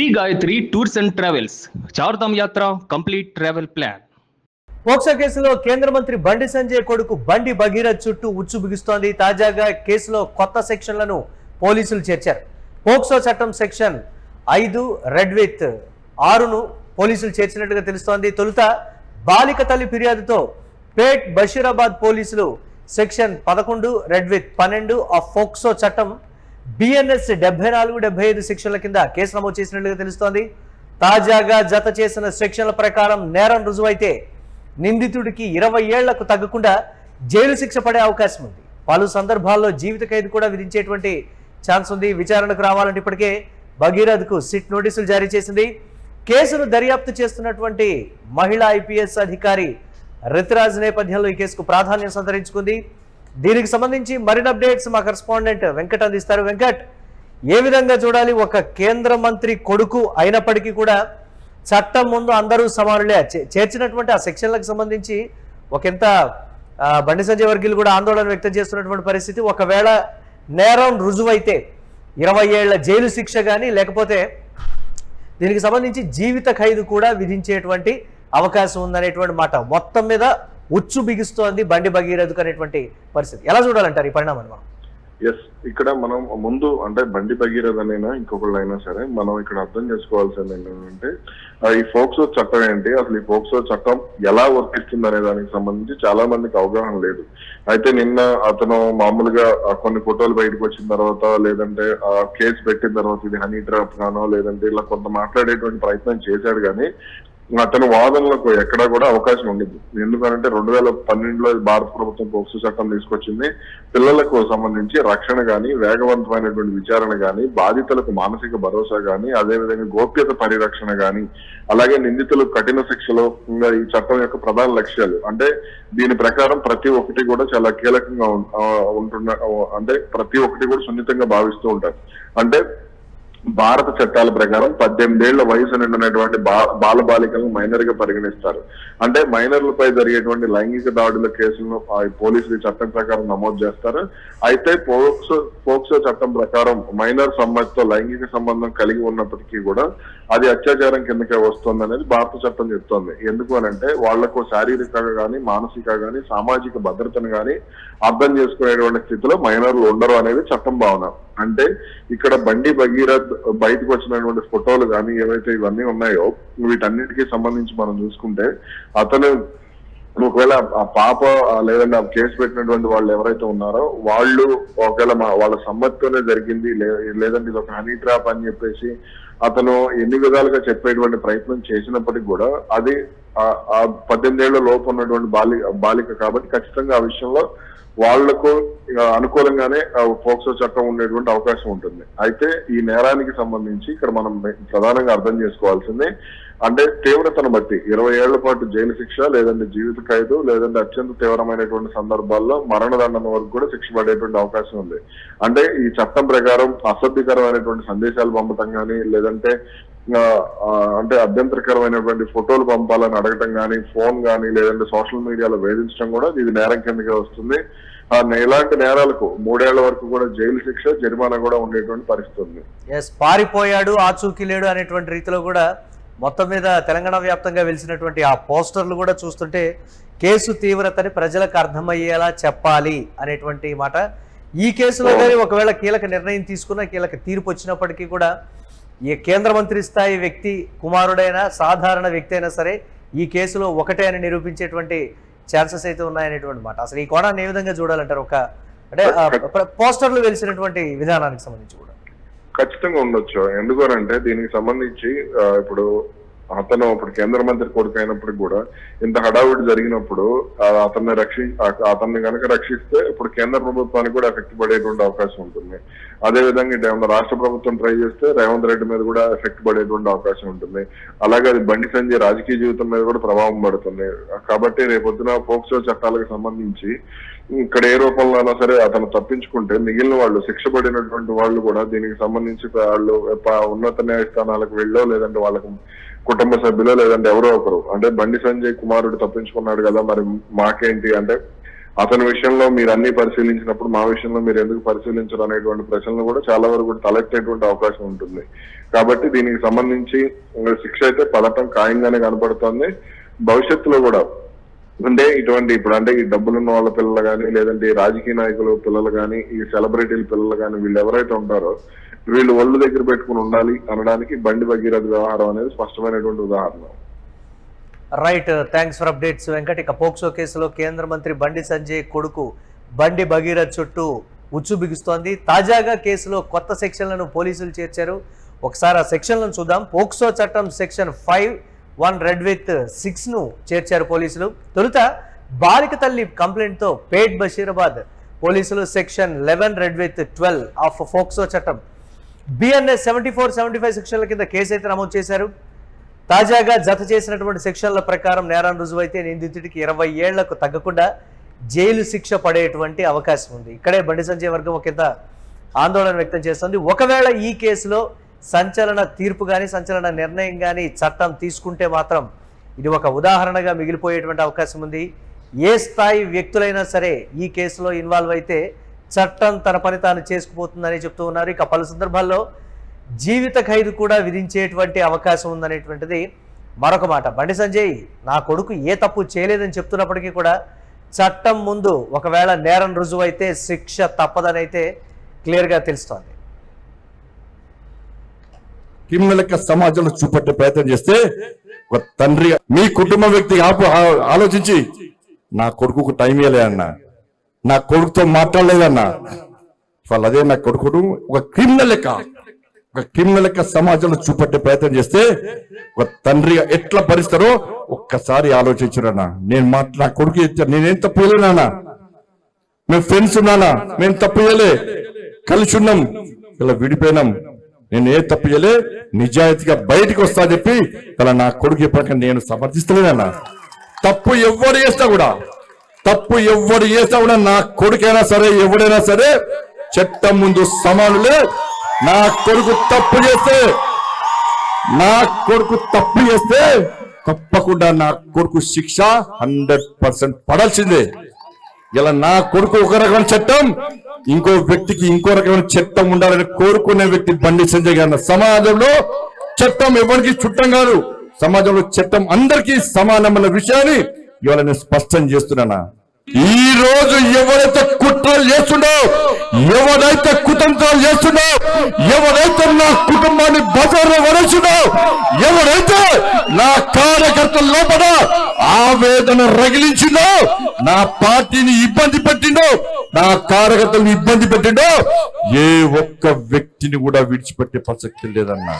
Shri Gayatri tours and travels Chardham యాత్ర complete travel plan. POCSO కేసులో కేంద్ర మంత్రి బండి సంజయ్ కొడుకు బండి భగీరథ్ చుట్టూ ఉచ్చు బిగుస్తోంది. తాజాగా కేసులో కొత్త సెక్షన్లను పోలీసులు చేర్చారు. పోక్సో చట్టం సెక్షన్ 5 రెడ్ విత్ 6ను పోలీసులు చేర్చినట్టుగా తెలుస్తోంది. తొలుత బాలిక తల్లి ఫిర్యాదుతో పేట్ బషీరాబాద్ పోలీసులు section 11 red with 12 of POCSO చట్టం BNS 74-75 సెక్షన్ల కింద కేసు నమోదు చేసినట్లుగా తెలుస్తోంది. తాజాగా జత చేసిన సెక్షన్ల ప్రకారం నేరం రుజువైతే నిందితుడికి 20 ఏళ్లకు తగ్గకుండా జైలు శిక్ష పడే అవకాశం ఉంది. పలు సందర్భాల్లో జీవిత ఖైదు కూడా విధించేటువంటి ఛాన్స్ ఉంది. విచారణకు రావాలంటే ఇప్పటికే భగీరథ్కు సిట్ నోటీసులు జారీ చేసింది. కేసును దర్యాప్తు చేస్తున్నటువంటి మహిళా IPS అధికారి రితురాజ్ నేపథ్యంలో ఈ కేసుకు ప్రాధాన్యం సంతరించుకుంది. దీనికి సంబంధించి మరిన్ని అప్డేట్స్ మా కరెస్పాండెంట్ వెంకట్ అందిస్తారు. వెంకట్, ఏ విధంగా చూడాలి? ఒక కేంద్ర మంత్రి కొడుకు అయినప్పటికీ కూడా చట్టం ముందు అందరూ సమానులే. చేర్చినటువంటి ఆ సెక్షన్లకు సంబంధించి ఒకంత బండి సంజయ్ వర్గీయులు కూడా ఆందోళన వ్యక్తం చేస్తున్నటువంటి పరిస్థితి. ఒకవేళ నేరం రుజువైతే 20 ఏళ్ల జైలు శిక్ష కానీ లేకపోతే దీనికి సంబంధించి జీవిత ఖైదు కూడా విధించేటువంటి అవకాశం ఉందనేటువంటి మాట మొత్తం మీద ఉచ్చు బిగిస్తోంది బండి భగీరథ్ అనేటువంటి పరిస్థితి. ఎలా చూడాలంటారు ఈ పరిణామాన్ని? ఎస్, ఇక్కడ మనం ముందు అంటే బండి భగీరథ్ అనైనా ఇంకొకళ్ళైనా సరే మనం ఇక్కడ అర్థం చేసుకోవాల్సింది ఏంటంటే ఈ పోక్సో చట్టం ఏంటి, అసలు ఈ పోక్సో చట్టం ఎలా వర్తిస్తుంది అనే దానికి సంబంధించి చాలా మందికి అవగాహన లేదు. అయితే నిన్న అతను మామూలుగా కొన్ని ఫోటోలు బయటకు వచ్చిన తర్వాత లేదంటే కేసు పెట్టిన తర్వాత ఇది హనీ ట్రాప్ గానో లేదంటే ఇలా కొంత మాట్లాడేటువంటి ప్రయత్నం చేశాడు, కానీ అతను వాదనలకు ఎక్కడా కూడా అవకాశం ఉండదు. ఎందుకంటే 2012లో భారత ప్రభుత్వం పోక్సో చట్టం తీసుకొచ్చింది. పిల్లలకు సంబంధించి రక్షణ గాని, వేగవంతమైనటువంటి విచారణ గాని, బాధితులకు మానసిక భరోసా గాని, అదేవిధంగా గోప్యత పరిరక్షణ గాని, అలాగే నిందితులు కఠిన శిక్షలో ఈ చట్టం యొక్క ప్రధాన లక్ష్యాలు. అంటే దీని ప్రకారం ప్రతి ఒక్కటి కూడా చాలా కీలకంగా అంటే ప్రతి ఒక్కటి కూడా సున్నితంగా భావిస్తూ ఉంటారు. అంటే భారత చట్టాల ప్రకారం 18 ఏళ్ల వయసు నిండినటువంటి బాలబాలికలను మైనర్ గా పరిగణిస్తారు. అంటే మైనర్లపై జరిగేటువంటి లైంగిక దాడుల కేసులను పోలీసులు చట్టం ప్రకారం నమోదు చేస్తారు. అయితే పోక్సో చట్టం ప్రకారం మైనర్ సమ్మతితో లైంగిక సంబంధం కలిగి ఉన్నప్పటికీ కూడా అది అత్యాచారం కిందకే వస్తుంది అనేది భారత చట్టం చెప్తోంది. ఎందుకు అనంటే వాళ్లకు శారీరకంగా గాని, మానసిక గాని, సామాజిక భద్రతను గాని అర్థం చేసుకునేటువంటి స్థితిలో మైనర్లు ఉండరు అనేది చట్టం భావన. అంటే ఇక్కడ బండి భగీరథ్ బయటకు వచ్చినటువంటి ఫోటోలు కానీ ఏవైతే ఇవన్నీ ఉన్నాయో వీటన్నిటికీ సంబంధించి మనం చూసుకుంటే అతను ఒకవేళ ఆ పాప లేదంటే ఆ కేసు పెట్టినటువంటి వాళ్ళు ఎవరైతే ఉన్నారో వాళ్ళు ఒకవేళ వాళ్ళ సమ్మతితోనే జరిగింది లేదంటే ఇది ఒక హనీ ట్రాప్ అని చెప్పేసి అతను ఎన్ని విధాలుగా చెప్పేటువంటి ప్రయత్నం చేసినప్పటికీ కూడా అది ఆ 18 ఏళ్ల లోపు ఉన్నటువంటి బాలిక కాబట్టి ఖచ్చితంగా ఆ విషయంలో వాళ్లకు అనుకూలంగానే పోక్సో చట్టం ఉండేటువంటి అవకాశం ఉంటుంది. అయితే ఈ నేరానికి సంబంధించి ఇక్కడ మనం ప్రధానంగా అర్థం చేసుకోవాల్సింది అంటే తీవ్రతను బట్టి 20 ఏళ్ల పాటు జైలు శిక్ష లేదంటే జీవిత ఖైదు లేదంటే అత్యంత తీవ్రమైనటువంటి సందర్భాల్లో మరణదండన వరకు కూడా శిక్ష పడేటువంటి అవకాశం ఉంది. అంటే ఈ చట్టం ప్రకారం అసభ్యకరమైనటువంటి సందేశాలు పంపటం కానీ లేదంటే అంటే అభ్యంతరకరమైనటువంటి ఫోటోలు పంపాలని అడగటం కానీ, ఫోన్ కానీ లేదంటే సోషల్ మీడియాలో వేధించడం కూడా ఇది నేరం కిందకే వస్తుంది. ఇలాంటి నేరాలకు 3 ఏళ్ల వరకు కూడా జైలు శిక్ష, జరిమానా కూడా ఉండేటువంటి పరిస్థితి ఉంది. పారిపోయాడు, ఆచూకీ లేడు అనేటువంటి రీతిలో కూడా మొత్తం మీద తెలంగాణ వ్యాప్తంగా వెలిసినటువంటి ఆ పోస్టర్లు కూడా చూస్తుంటే కేసు తీవ్రతని ప్రజలకు అర్థమయ్యేలా చెప్పాలి అనేటువంటి మాట. ఈ కేసులో కానీ ఒకవేళ కీలక నిర్ణయం తీసుకున్న, కీలక తీర్పు వచ్చినప్పటికీ కూడా ఈ కేంద్ర మంత్రి స్థాయి వ్యక్తి కుమారుడైనా సాధారణ వ్యక్తి అయినా సరే ఈ కేసులో ఒకటే అని నిరూపించేటువంటి ఛాన్సెస్ అయితే ఉన్నాయనేటువంటి మాట. అసలు ఈ కోణాన్ని ఏ విధంగా చూడాలంటారు? ఒక అంటే పోస్టర్లు వెలిసినటువంటి విధానానికి సంబంధించి కూడా ఖచ్చితంగా ఉండొచ్చు. ఎందుకనంటే దీనికి సంబంధించి ఇప్పుడు ఇప్పుడు కేంద్ర మంత్రి కొడుకు అయినప్పటికీ కూడా ఇంత హడావుడి జరిగినప్పుడు అతన్ని కనుక రక్షిస్తే ఇప్పుడు కేంద్ర ప్రభుత్వానికి కూడా ఎఫెక్ట్ పడేటువంటి అవకాశం ఉంటుంది. అదేవిధంగా ఇటు రాష్ట్ర ప్రభుత్వం ట్రై చేస్తే రేవంత్ రెడ్డి మీద కూడా ఎఫెక్ట్ పడేటువంటి అవకాశం ఉంటుంది. అలాగే అది బండి సంజయ్ రాజకీయ జీవితం మీద కూడా ప్రభావం పడుతుంది. కాబట్టి రేపొద్దున పోక్సో చట్టాలకు సంబంధించి ఇక్కడ ఏ రూపంలోనైనా సరే అతను తప్పించుకుంటే మిగిలిన వాళ్ళు శిక్ష పడినటువంటి వాళ్ళు కూడా దీనికి సంబంధించి వాళ్ళు ఉన్నత న్యాయస్థానాలకు వెళ్ళో లేదంటే వాళ్ళకు కుటుంబ సభ్యులు లేదంటే ఎవరో ఒకరు అంటే బండి సంజయ్ కుమారుడు తప్పించుకున్నాడు కదా మరి మాకేంటి అంటే అతని విషయంలో మీరు అన్ని పరిశీలించినప్పుడు మా విషయంలో మీరు ఎందుకు పరిశీలించరు అనేటువంటి ప్రశ్నలు కూడా చాలా వరకు తలెత్తేటువంటి అవకాశం ఉంటుంది. కాబట్టి దీనికి సంబంధించి శిక్ష అయితే పడటం ఖాయంగానే కనపడుతోంది. భవిష్యత్తులో కూడా అంటే ఇటువంటి ఇప్పుడు అంటే ఈ డబ్బులున్న వాళ్ళ పిల్లలు కానీ, లేదంటే ఈ రాజకీయ నాయకుల పిల్లలు కానీ, ఈ సెలబ్రిటీల పిల్లలు కానీ, వీళ్ళు ఎవరైతే ఉంటారో వీళ్ళు ఒళ్ళు దగ్గర పెట్టుకుని ఉండాలి అనడానికి బండి భగీరథ వ్యవహారం అనేది స్పష్టమైనటువంటి ఉదాహరణ. Right, thanks for updates Venkat. ఇక పోక్సో కేసులో కేంద్ర మంత్రి బండి సంజయ్ కొడుకు బండి భగీరథ్ చుట్టూ ఉచ్చు బిగుస్తోంది. తాజాగా కేసులో కొత్త సెక్షన్లను పోలీసులు చేర్చారు. ఒకసారి ఆ సెక్షన్లను చూద్దాం. పోక్సో చట్టం సెక్షన్ 5(1) రెడ్ విత్ 6ను చేర్చారు పోలీసులు. తొలుత బాలిక తల్లి కంప్లైంట్తో పేట్ బషీరాబాద్ పోలీసులు section 11 red with 12 of POCSO చట్టం బిఎన్ఎస్ 74, 75 సెక్షన్ల కింద కేసు అయితే నమోదు చేశారు. తాజాగా జత చేసినటువంటి సెక్షన్ల ప్రకారం నేరం రుజువైతే నిందితుడికి 20 ఏళ్లకు తగ్గకుండా జైలు శిక్ష పడేటువంటి అవకాశం ఉంది. ఇక్కడే బండి సంజయ్ వర్గం ఒకంత ఆందోళన వ్యక్తం చేస్తుంది. ఒకవేళ ఈ కేసులో సంచలన తీర్పు కానీ, సంచలన నిర్ణయం కానీ చట్టం తీసుకుంటే మాత్రం ఇది ఒక ఉదాహరణగా మిగిలిపోయేటువంటి అవకాశం ఉంది. ఏ స్థాయి వ్యక్తులైనా సరే ఈ కేసులో ఇన్వాల్వ్ అయితే చట్టం తన పని తాను చేసుకుపోతుందని చెప్తూ ఉన్నారు. ఇక పలు సందర్భాల్లో జీవిత ఖైదు కూడా విధించేటువంటి అవకాశం ఉందనేటువంటిది మరొక మాట. బండి సంజయ్ నా కొడుకు ఏ తప్పు చేయలేదని చెప్తున్నప్పటికీ కూడా చట్టం ముందు ఒకవేళ నేరం రుజువైతే శిక్ష తప్పదని అయితే క్లియర్గా తెలుస్తోంది. క్రిమినల్ సమాజంలో చూపెట్టే ప్రయత్నం చేస్తే ఒక తండ్రి మీ కుటుంబ వ్యక్తి ఆలోచించి నా కొడుకు టైం ఇవ్వలే అన్న, నా కొడుకుతో మాట్లాడలేదన్నా, వాళ్ళు అదే నా కొడుకును ఒక క్రిమినల్ లెక్క సమాజంలో చూపెట్టే ప్రయత్నం చేస్తే ఒక తండ్రి ఎట్లా భరిస్తారో ఒక్కసారి ఆలోచించురన్నా. నా కొడుకు నేనేం తప్పు చేయలేనా, మేము ఫ్రెండ్స్ ఉన్నానా, మేము తప్పు చేయలే, కలిసి ఉన్నాం, ఇలా విడిపోయినాం, నేను ఏ తప్పు చేయలే, నిజాయితీగా బయటికి వస్తా చెప్పి ఇలా నా కొడుకు చెప్పాక నేను సమర్థిస్తలేనన్నా. తప్పు ఎవరు చేస్తా కూడా నా కొడుకైనా సరే ఎవడైనా సరే చట్టం ముందు సమానులే. నా కొడుకు తప్పు చేస్తే తప్పకుండా నా కొడుకు శిక్ష 100% పడాల్సిందే. ఇలా నా కొడుకు ఒక రకమైన చట్టం, ఇంకో వ్యక్తికి ఇంకో రకమైన చట్టం ఉండాలని కోరుకునే వ్యక్తి బండి సంజయ్ గారు. సమాజంలో చట్టం ఎవరికి చుట్టం కాదు, సమాజంలో చట్టం అందరికీ సమానమైన విషయాన్ని ఇవాళ నేను స్పష్టం చేస్తున్నానా. ఈ రోజు ఎవరైతే కుట్రలు చేస్తుండో, ఎవరైతే కుతంత్రాలు చేస్తుండో, ఎవరైతే నా కుటుంబాన్ని బజార్లో వరచుండో, ఎవరైతే నా కార్యకర్తల లోపల ఆవేదన రగిలించిందో, నా పార్టీని ఇబ్బంది పెట్టిండో, నా కార్యకర్తలను ఇబ్బంది పెట్టిండో, ఏ ఒక్క వ్యక్తిని కూడా విడిచిపెట్టే ప్రసక్తి లేదన్నా.